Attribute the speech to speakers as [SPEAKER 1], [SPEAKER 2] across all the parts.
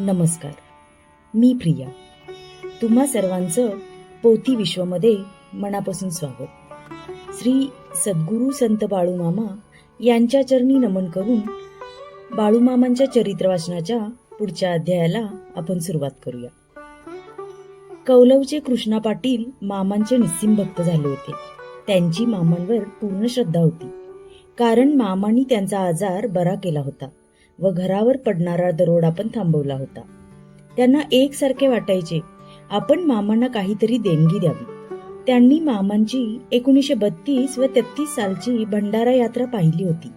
[SPEAKER 1] नमस्कार. मी प्रिया. तुम्हा सर्वांचं पोथी विश्वमध्ये मनापासून स्वागत. श्री सद्गुरू संत बाळूमामा यांच्या चरणी नमन करून बाळूमामांच्या चरित्र वाचनाच्या पुढच्या अध्यायाला आपण सुरुवात करूया. कौलवचे कृष्णा पाटील मामांचे निस्सीम भक्त झाले होते. त्यांची मामांवर पूर्ण श्रद्धा होती, कारण मामांनी त्यांचा आजार बरा केला होता व घरावर पडणारा दरोडा पण थांबवला होता. त्यांना एकसारखे वाटायचे आपण मामांना काहीतरी देणगी द्यावी. त्यांनी मामांची 1932 व 33 सालची भंडारा यात्रा पाहिली होती.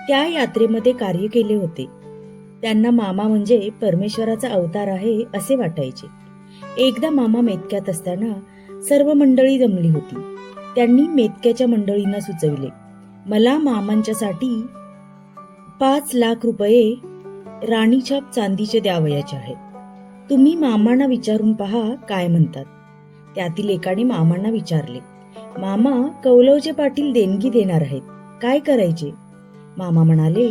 [SPEAKER 1] त्या यात्रेमध्ये कार्य केले होते. त्यांना मामा म्हणजे परमेश्वराचा अवतार आहे असे वाटायचे. एकदा मामा मेतक्यात असताना सर्व मंडळी जमली होती. त्यांनी मेतक्याच्या मंडळींना सुचविले, मला मामांच्यासाठी 5 लाख रुपये राणीछाप चांदीचे द्यावयाचे आहेत. तुम्ही मामांना विचारून पहा काय म्हणतात. त्यातील एकाने मामांना विचारले, मामा कौलवचे पाटील देणगी देणार आहेत, काय करायचे? मामा म्हणाले,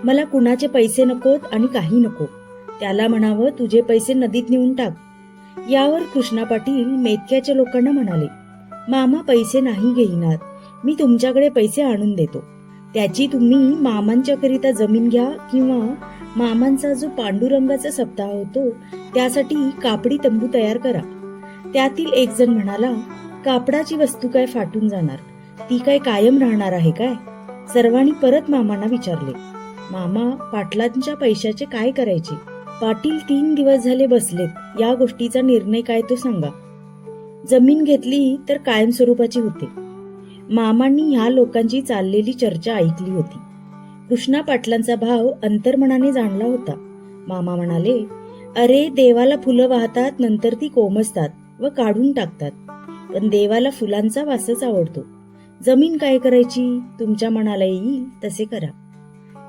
[SPEAKER 1] मला कुणाचे पैसे नकोत आणि काही नको. त्याला म्हणावं तुझे पैसे नदीत नेऊन टाक. यावर कृष्णा पाटील मेतक्याच्या लोकांना म्हणाले, मामा पैसे नाही घेईनात, मी तुमच्याकडे पैसे आणून देतो. त्याची तुम्ही मामांच्या करिता जमीन घ्या किंवा मामांचा जो पांडुरंगाचा सप्ताह होतो त्यासाठी कापडी तंबू तयार करा. त्यातील एक जण म्हणाला, कापडाची वस्तू काय फाटून जाणार, ती काय कायम राहणार आहे काय? सर्वांनी परत मामांना विचारले, मामा पाटलांच्या पैशाचे काय करायचे? पाटील 3 दिवस झाले बसलेत, या गोष्टीचा निर्णय काय तो सांगा. जमीन घेतली तर कायमस्वरूपाची होते. मामांनी ह्या लोकांची चाललेली चर्चा ऐकली होती. कृष्णा पाटलांचा भाव अंतर्मनाने जाणला होता. मामा म्हणाले, अरे देवाला फुलं वाहतात, नंतर ती कोमसतात व काढून टाकतात, पण देवाला फुलांचा वासच आवडतो. जमीन काय करायची, तुमच्या मनाला येईल तसे करा.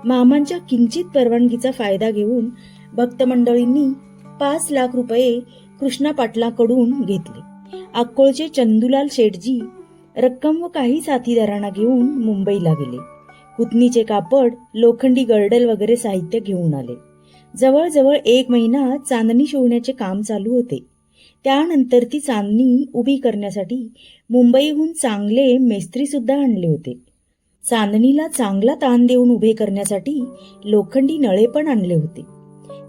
[SPEAKER 1] मामांच्या किंचित परवानगीचा फायदा घेऊन भक्त मंडळींनी 5 लाख रुपये कृष्णा पाटलाकडून घेतले. अक्कोळचे चंदूलाल शेठजी रक्कम व काही साथीदारांना घेऊन मुंबईला गेले. कुतनीचे कापड, लोखंडी गर्डल वगैरे साहित्य घेऊन आले. जवळजवळ 1 महिना चांदणी शिवण्याचे काम चालू होते. त्यानंतर ती चांदणी उभी करण्यासाठी मुंबईहून चांगले मेस्त्री सुद्धा आणले होते. चांदणीला चांगला ताण देऊन उभे करण्यासाठी लोखंडी नळे पण आणले होते.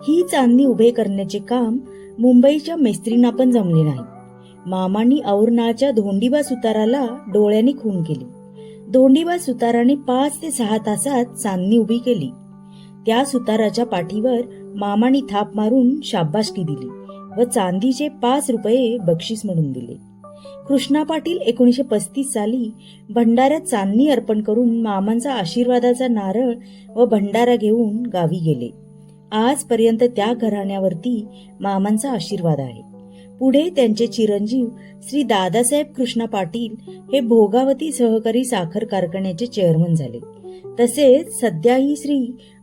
[SPEAKER 1] ही चांदणी उभे करण्याचे काम मुंबईच्या मेस्त्रींना पण जमले नाही. मामांनी औरनाळच्या धोंडीबा सुताराला डोळ्याने खून केली. धोंडीबा सुताराने 5 ते 6 तासात चांदणी उभी केली. त्या सुताराच्या पाठीवर मामांनी थाप मारून शाबासकी दिली व चांदीचे 5 रुपये बक्षीस म्हणून दिले. कृष्णा पाटील 1935 साली भंडाऱ्यात चांदणी अर्पण करून मामांचा आशीर्वादाचा नारळ व भंडारा घेऊन गावी गेले. आजपर्यंत त्या घराण्यावरती मामांचा आशीर्वाद आहे. पुढे त्यांचे चिरंजीव श्री दादासाहेब कृष्णा पाटील हे भोगावती सहकारी साखर कारखान्याचे चेअरमन झाले. तसेच सध्याही श्री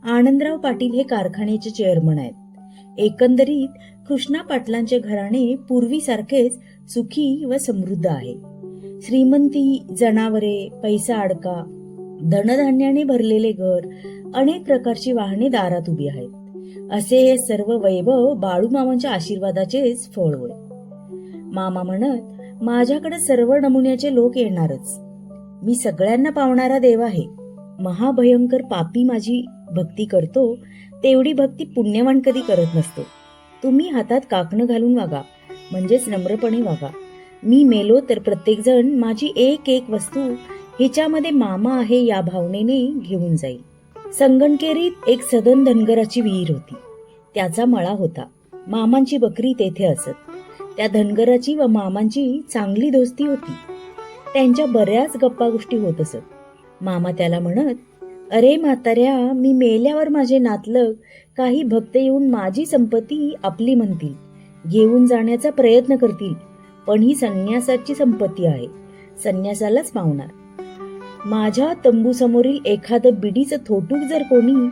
[SPEAKER 1] आनंदराव पाटील हे कारखान्याचे चेअरमन आहेत. एकंदरीत कृष्णा पाटलांचे घराणे पूर्वीसारखेच सुखी व समृद्ध आहे. श्रीमंती, जनावरे, पैसा अडका, धनधान्याने भरलेले घर, अनेक प्रकारची वाहने दारात उभी आहेत. असे हे सर्व वैभव बाळूमामांच्या आशीर्वादाचेच फळ होय. मामा म्हणत, माझ्याकडे सर्व नमुन्याचे लोक येणारच. मी सगळ्यांना पावणारा देव आहे. महाभयंकर पापी माझी भक्ती करतो तेवढी भक्ती पुण्यवान कधी करत नसतो. तुम्ही हातात काकणं घालून वागा, म्हणजेच नम्रपणे वागा. मी मेलो तर प्रत्येक जण माझी एक वस्तू हिच्यामध्ये मामा आहे या भावनेने घेऊन जाईल. संगणकेरीत एक सदन धनगराची विहीर होती. त्याचा मळा होता. मामांची बकरी तेथे असत. त्या धनगराची व मामांची चांगली दोस्ती होती. त्यांच्या बऱ्याच गप्पा गोष्टी होत असत. मामा त्याला म्हणत, अरे म्हाताऱ्या, मी मेल्यावर माझे नातलग काही भक्त येऊन माझी संपत्ती आपली म्हणतील, घेऊन जाण्याचा प्रयत्न करतील, पण ही संन्यासाची संपत्ती आहे, संन्यासालाच पावणार. माझ्या तंबूसमोरील एखादं बिडीचं थोटूक जर कोणी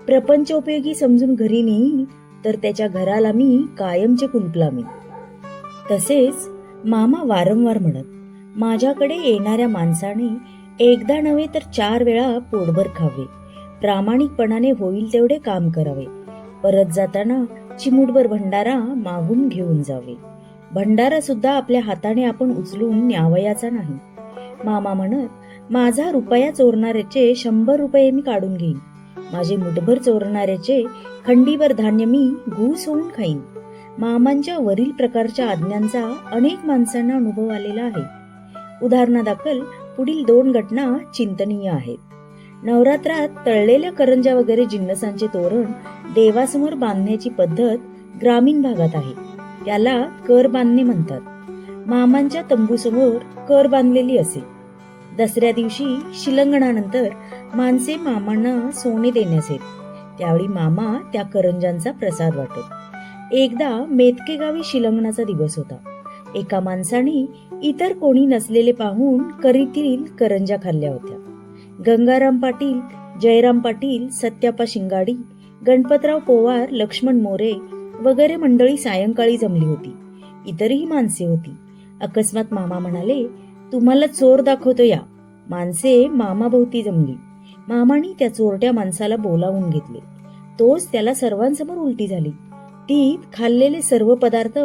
[SPEAKER 1] प्रपंचोपयोगी समजून घरी नेईल तर त्याच्या घराला मी कायमचे कुलूप लावीन. तसेच मामा वारंवार म्हणत, माझ्याकडे येणाऱ्या माणसाने एकदा नव्हे तर 4 वेळा पोटभर खावे, प्रामाणिकपणाने होईल तेवढे काम करावे, परत जाताना चिमूटभर भंडारा मागून घेऊन जावे. भंडारा सुद्धा आपल्या हाताने आपण उचलून न्यावयाचा नाही. मामा म्हणत, माझा रुपया चोरणाऱ्याचे 100 रुपये मी काढून घेईन. माझे मुठभर चोरणाऱ्याचे खंडीभर धान्य मी घूस होऊन खाईन. मामांच्या वरील प्रकारच्या आज्ञांचा अनेक माणसांना अनुभव आलेला आहे. उदाहरणादाखल पुढील 2 घटना चिंतनीय आहेत. नवरात्रात तळलेल्या करंजा वगैरे जिन्नसांचे तोरण देवासमोर बांधण्याची पद्धत ग्रामीण भागात आहे. त्याला कर बांधणे म्हणतात. मामांच्या तंबूसमोर कर बांधलेली असे. दसऱ्या दिवशी शिलंगणानंतर माणसे मामांना सोने देण्यास येत. त्यावेळी मामा त्या करंजांचा प्रसाद वाटत. एकदा मेतके गावी शिलंगणाचा दिवस होता. एका माणसाने इतर कोणी नसलेले पाहून करीतील करंजा खाल्ल्या होत्या. गंगाराम पाटील, जयराम पाटील, सत्यापा शिंगाडी, गणपतराव पोवार, लक्ष्मण मोरे वगैरे मंडळी सायंकाळी जमली होती. इतरही माणसे होती. अकस्मात मामा म्हणाले, तुम्हाला चोर दाखवतो या. माणसे मामाभोवती जमली. मामानी त्या चोरट्या माणसाला बोलावून घेतले. तोच त्याला सर्वांसमोर उलटी झाली. तीत खाल्लेले सर्व पदार्थ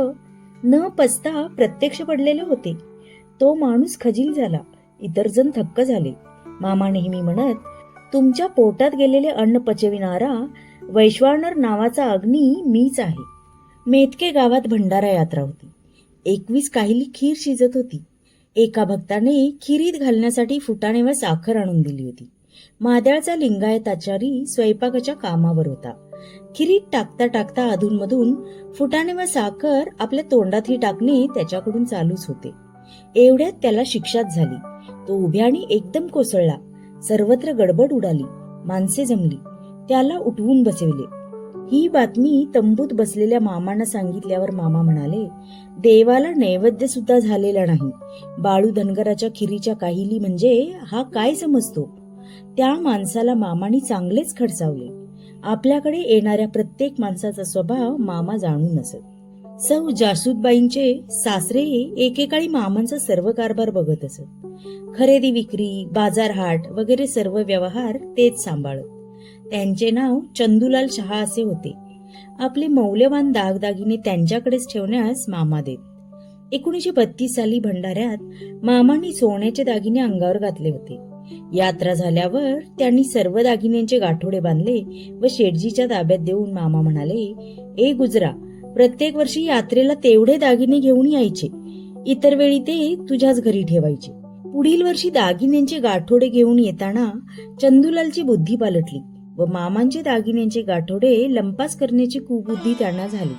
[SPEAKER 1] न पचता प्रत्यक्ष पडलेले होते. तो माणूस खजील झाला. इतर जण थक्क झाले. मामा नेहमी म्हणत, तुमच्या पोटात गेलेले अन्न पचविणारा वैश्वानर नावाचा अग्नी मीच आहे. मेतके गावात भंडारा यात्रा होती. 21 काहिली खीर शिजत होती. एका भक्ताने खिरीत घालण्यासाठी फुटाणे व साखर आणून दिली होती. माद्याळचा लिंगायताचारी स्वयंपाकाच्या कामावर होता. खिरीत टाकता टाकता अधूनमधून फुटाणे व साखर आपल्या तोंडातही टाकणे त्याच्याकडून चालूच होते. एवढ्यात त्याला शिक्षाच झाली. तो उभ्याने एकदम कोसळला. सर्वत्र गडबड उडाली. माणसे जमली. त्याला उठवून बसविले. ही बातमी तंबूत बसलेल्या मामांना सांगितल्यावर मामा म्हणाले, देवाला नैवेद्य सुद्धा झालेला नाही. बाळू धनगराच्या खिरीच्या काहिली म्हणजे हा काय समजतो. त्या माणसाला मामानी चांगलेच खडसावले. आपल्याकडे येणाऱ्या प्रत्येक माणसाचा स्वभाव मामा जाणून असत. सौ जासूदबाईंचे सासरे एकेकाळी मामांचा सर्व कारभार बघत असत. खरेदी विक्री, बाजारहाट वगैरे सर्व व्यवहार तेच सांभाळत. त्यांचे नाव चंदूलाल शहा असे होते. आपले मौल्यवान दागदागिने त्यांच्याकडेच ठेवण्यास मामा देत. 1932 साली भंडाऱ्यात मामांनी सोन्याचे दागिने अंगावर घातले होते. यात्रा झाल्यावर त्यांनी सर्व दागिन्यांचे गाठोडे बांधले व शेटजीच्या ताब्यात देऊन मामा म्हणाले, ए गुजरा, प्रत्येक वर्षी यात्रेला तेवढे दागिने घेऊन यायचे. इतर वेळी ते तुझ्याच घरी ठेवायचे. पुढील वर्षी दागिन्यांचे गाठोडे घेऊन येताना चंदूलालची बुद्धी पालटली व मामांचे दागिन्यांचे गाठोडे लंपास करण्याची कुबुद्धी त्यांना झाली.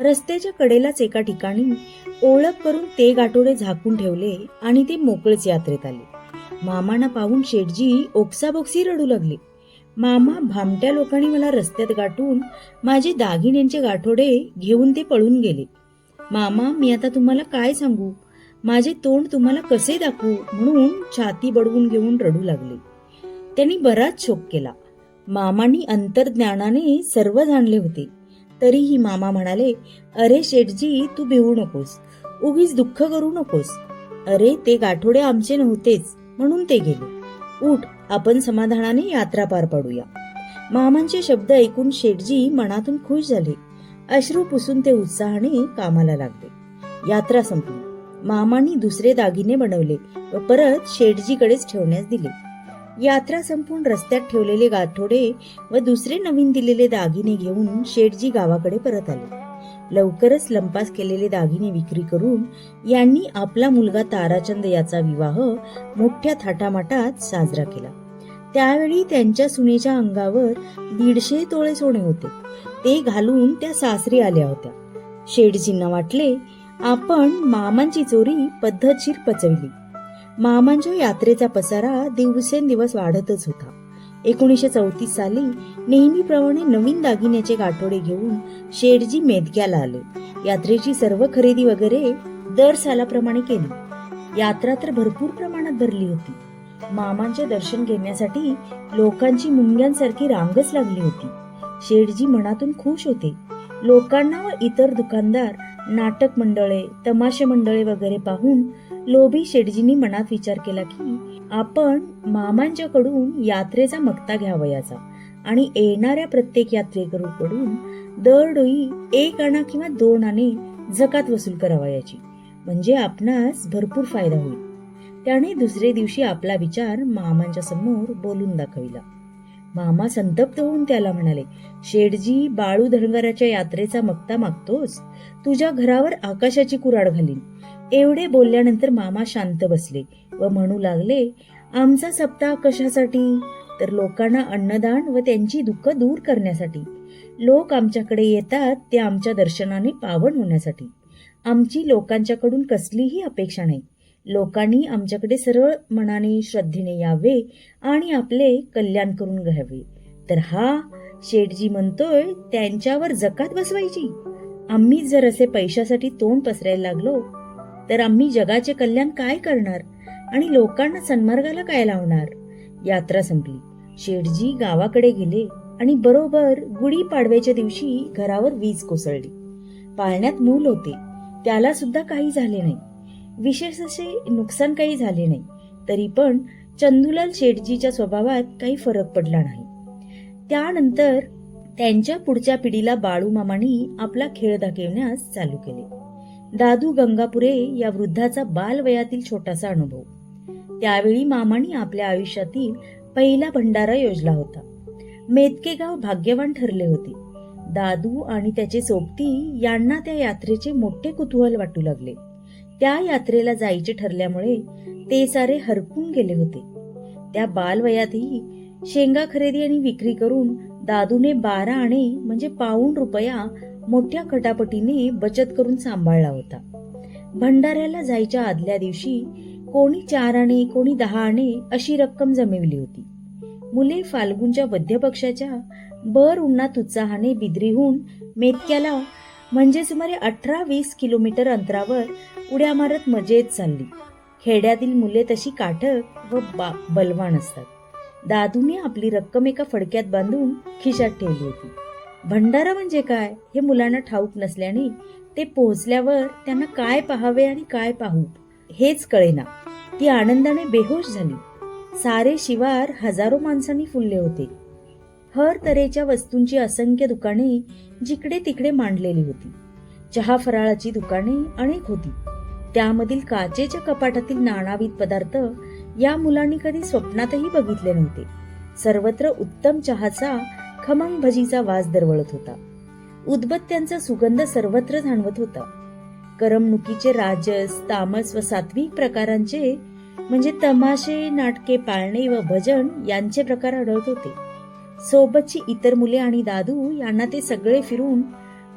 [SPEAKER 1] रस्त्याच्या कडेलाच एका ठिकाणी ओळख करून ते गाठोडे झाकून ठेवले आणि ते मोकळेच यात्रेत आले. मामांना पाहून शेठजी ओक्साबोक्सी रडू लागले. मामा, भामट्या लोकांनी मला रस्त्यात गाठून माझे दागिन्यांचे गाठोडे घेऊन ते पळून गेले. मामा, मी आता तुम्हाला काय सांगू, माझे तोंड तुम्हाला कसे दाखवू म्हणून छाती बडवून घेऊन रडू लागले. त्यांनी बराच शोक केला. मामांनी अंतर्ज्ञानाने सर्व जाणले होते. तरीही मामा म्हणाले, अरे शेठजी, तू भिवू नकोस, उगीच दुःख करू नकोस. अरे, ते गाठोडे आमचे नव्हतेच म्हणून ते गेले. उठ, आपण समाधानाने यात्रा पार पाडूया. मामांचे शब्द ऐकून शेठजी मनातून खुश झाले. अश्रू पुसून ते उत्साहाने कामाला लागले. यात्रा संपली. मामांनी दुसरे दागिने बनवले व परत शेठजीकडेच ठेवण्यास दिले. यात्रा संपून रस्त्यात ठेवलेले गाठोडे व दुसरे नवीन दिलेले दागिने घेऊन शेठजी गावाकडे परत आले. लवकरच लंपास केलेले दागिने विक्री करून यांनी आपला मुलगा ताराचंद याचा विवाह मोठ्या थाटामाटात साजरा केला. त्यावेळी त्यांच्या सुनेच्या अंगावर 150 तोळे सोने होते. ते घालून त्या सासरी आल्या होत्या. शेठजींना वाटले, आपण मामांची चोरी पद्धतशीर पचवली. मामांच्या यात्रेचा पसारा दिवसेंदिवस वाढतच होता. 1934 साली नेहमीप्रमाणे नवीन दागिन्याचे गाठोडे घेऊन शेठजी मेदक्याला आले. यात्रेची सर्व खरेदी वगैरे दर सालाप्रमाणे केली. यात्रा तर भरपूर प्रमाणात भरली होती. मामांचे दर्शन घेण्यासाठी लोकांची मुंग्यांसारखी रांगच लागली होती. शेठजी मनातून खुश होते. लोकांना व इतर दुकानदार, नाटक मंडळे, तमाशे मंडळे वगैरे पाहून लोभी शेठजींनी मनात विचार केला की आपण मामांच्याकडून यात्रेचा मक्ता घ्यावयाचा आणि येणाऱ्या प्रत्येक यात्रेकरूकडून दरडोई 1 आणा किंवा 2 आणे जकात वसूल करावयाची, म्हणजे आपणास भरपूर फायदा होईल. त्याने दुसरे दिवशी आपला विचार मामांच्या समोर बोलून दाखविला. मामा संतप्त होऊन त्याला म्हणाले, शेठजी, बाळू धनगराच्या यात्रेचा मक्ता मागतोस? तुझ्या घरावर आकाशाची कुऱ्हाड घालीन. एवढे बोलल्यानंतर मामा शांत बसले व म्हणू लागले, आमचा सप्ताह कशासाठी? तर लोकांना अन्नदान व त्यांची दुःख दूर करण्यासाठी. लोक आमच्याकडे येतात ते आमच्या दर्शनाने पावन होण्यासाठी. आमची लोकांच्याकडून कसलीही अपेक्षा नाही. लोकांनी आमच्याकडे सरळ मनाने श्रद्धेने यावे आणि आपले कल्याण करून घ्यावे. तर हा शेठजी म्हणतोय त्यांच्यावर जकात बसवायची. आम्ही जर असे पैशासाठी तोंड पसरायला लागलो तर आम्ही जगाचे कल्याण काय करणार आणि लोकांना सन्मार्गाला काय लावणार? यात्रा संपली. शेठजी गावाकडे गेले आणि बरोबर गुढी पाडव्याच्या दिवशी घरावर वीज कोसळली. पाळण्यात मूल होते, त्याला सुद्धा काही झाले नाही. विशेष असे नुकसान काही झाले नाही. तरी पण चंदूलाल शेठजीच्या स्वभावात काही फरक पडला नाही. त्यानंतर त्यांच्या पुढच्या पिढीला बाळू मामांनी आपला खेळ दाखवण्यास चालू केले. दादू गंगापुरे या वृद्धाचा बालवयातील छोटासा अनुभव. त्यावेळी मामांनी आपल्या आयुष्यातील पहिला भंडारा योजला होता. मेतके गाव भाग्यवान ठरले होते. दादू आणि त्याचे सोबती यांना त्या यात्रेचे मोठे कुतूहल वाटू लागले. त्या यात्रेला जायचे ठरल्यामुळे ते सारे हरकून गेले होते. त्या बालवयातही शेंगा खरेदी आणि विक्री करून दादूने 12 आणे म्हणजे ₹1 मोठ्या खटापटीने बचत करून सांभाळला होता. भंडाऱ्याला जायच्या आदल्या दिवशी कोणी 4 आणे, कोणी 10 आणे अशी रक्कम जमविली होती. मुले फाल्गुनच्या वद्य पक्षाच्या भर उन्हात उत्साहाने बिद्रीहून मेतक्याला म्हणजे सुमारे 18-20 किलोमीटर अंतरावर उड्या मारत मजेत चालली. खेड्यातील मुले तशी काटक व बलवान असतात. दादूने आपली रक्कम एका फडक्यात बांधून खिशात ठेवली होती. भंडारा म्हणजे काय हे मुलांना ठाऊक नसल्याने ते पोहोचल्यावर त्यांना काय पाहावे आणि काय पाहू हेच कळेना. ती आनंदाने बेहोश झाली. सारे शिवार हजारो माणसांनी फुलले होते. हर तऱ्हेच्या वस्तूंची असंख्य दुकाने जिकडे तिकडे मांडलेली होती. चहा फराळाची दुकाने अनेक होती. त्यामधील काचेच्या कपाटातील नानाविध पदार्थ या मुलांनी कधी स्वप्नातही बघितले नव्हते. सर्वत्र उत्तम चहाचा, खमंग भजीचा वास दरवळत होता. उदबत्त्यांचा सुगंध सर्वत्र जाणवत होता. करमणुकीचे राजस, तामस व सात्विक प्रकारांचे म्हणजे तमाशे, नाटके, पाळणे व भजन यांचे प्रकार आढळत होते. सोबतची इतर मुले आणि दादू यांना ते सगळे फिरून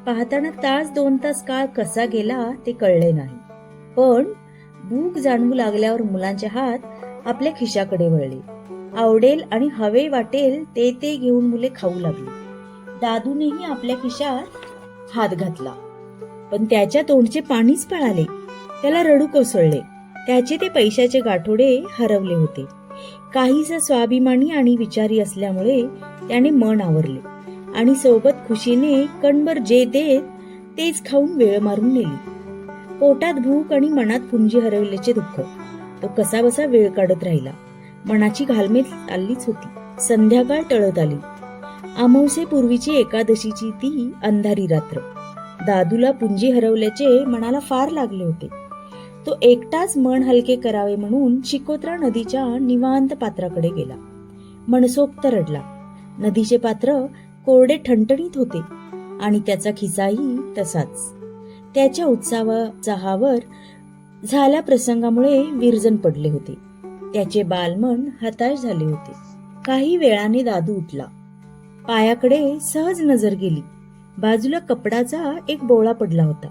[SPEAKER 1] पाहताना 1-2 तास काळ कसा गेला ते कळले नाही. पण भूक जाणवू लागल्यावर मुलांचे हात आपल्या खिशाकडे वळले. आवडेल आणि हवे वाटेल ते ते घेऊन मुले खाऊ लागली. दादूनेही आपल्या खिशात हात घातला, पण त्याच्या तोंडचे पाणीच पळाले. त्याला रडू कोसळले. त्याचे ते पैशाचे गाठोडे हरवले होते. काहीसा स्वाभिमानी आणि विचारी असल्यामुळे त्याने मन आवरले आणि सोबत खुशीने कणभर जे देत तेच खाऊन वेळ मारून नेली. पोटात भूक आणि मनात पुंजी हरवल्याचे दुःख. तो कसाबसा वेळ काढत राहिला. मनाची घालमेल चाललीच होती. संध्याकाळ टळत आली. अमावस्येपूर्वीची एकादशीची ती अंधारी रात्र. दादूला पुंजी हरवल्याचे मनाला फार लागले होते. तो एकटाच मन हलके करावे म्हणून चिकोत्रा नदीच्या निवांत पात्राकडे गेला. मनसोक्त रडला. नदीचे पात्र कोरडे ठणठणीत होते आणि त्याचा खिसाही तसाच. त्याच्या उत्साहावर झाल्या प्रसंगामुळे विरजन पडले होते. त्याचे बालमन हताश झाले होते. काही वेळाने दादू उठला. पायाकडे सहज नजर गेली. बाजूला कपडाचा एक बोळा पडला होता.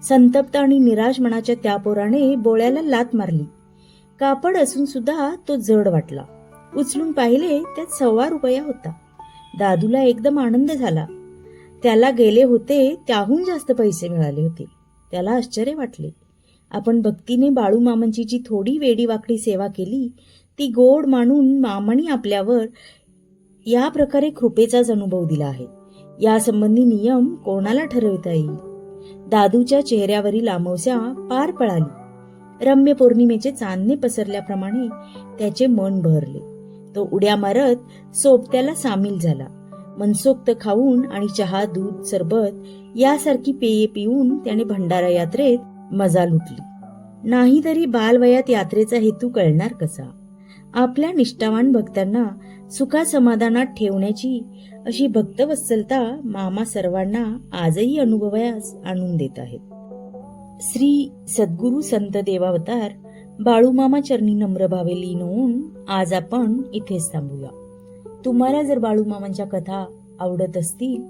[SPEAKER 1] संतप्त आणि निराश मनाच्या त्या पोराने बोळ्याला लाथ मारली. कापड असून सुद्धा तो जड वाटला. उचलून पाहिले त्यात ₹1.25 होता. दादूला एकदम आनंद झाला. त्याला गेले होते त्याहून जास्त पैसे मिळाले होते. त्याला आश्चर्य वाटले. आपण भक्तीने बाळू मामांची जी थोडी वेडी वाकडी सेवा केली ती गोड मानून मामांनी आपल्यावर या प्रकारे कृपेचाच अनुभव दिला आहे. यासंबंधी नियम कोणाला ठरवता येईल? दादूच्या चेहऱ्यावरील अमावस्या पार पळाली. रम्य पौर्णिमेचे चांदणे पसरल्याप्रमाणे त्याचे मन बहरले. तो उड्या मारत सोबत्याला सामील झाला. मनसोक्त खाऊन आणि चहा, दूध, सरबत यासारखी पेये पिऊन त्याने भंडारा यात्रेत मजा लुटली. नाहीतरी बालवयात यात्रेचा हेतू कळणार कसा? आपल्या निष्ठावान भक्तांना सुखासमाधानात ठेवण्याची अशी भक्तवत्सलता मामा सर्वांना आजही अनुभवयास आणून देत आहेत. श्री सद्गुरू संत देवावतार बाळूमामा चरणी नम्र भावे लीन होऊन आज आपण इथेच थांबूया. तुम्हाला जर बाळूमामांच्या कथा आवडत असतील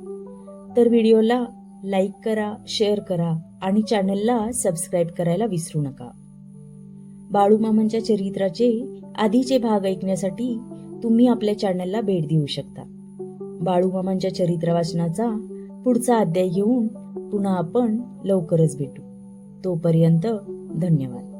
[SPEAKER 1] तर व्हिडिओला लाईक करा, शेअर करा आणि चॅनलला सबस्क्राईब करायला विसरू नका. बाळूमामांच्या चरित्राचे आधीचे भाग ऐकण्यासाठी तुम्ही आपल्या चॅनलला भेट देऊ शकता. बाळूमामांच्या चरित्र वाचनाचा पुढचा अध्याय घेऊन पुन्हा आपण लवकरच भेटू. तोपर्यंत धन्यवाद.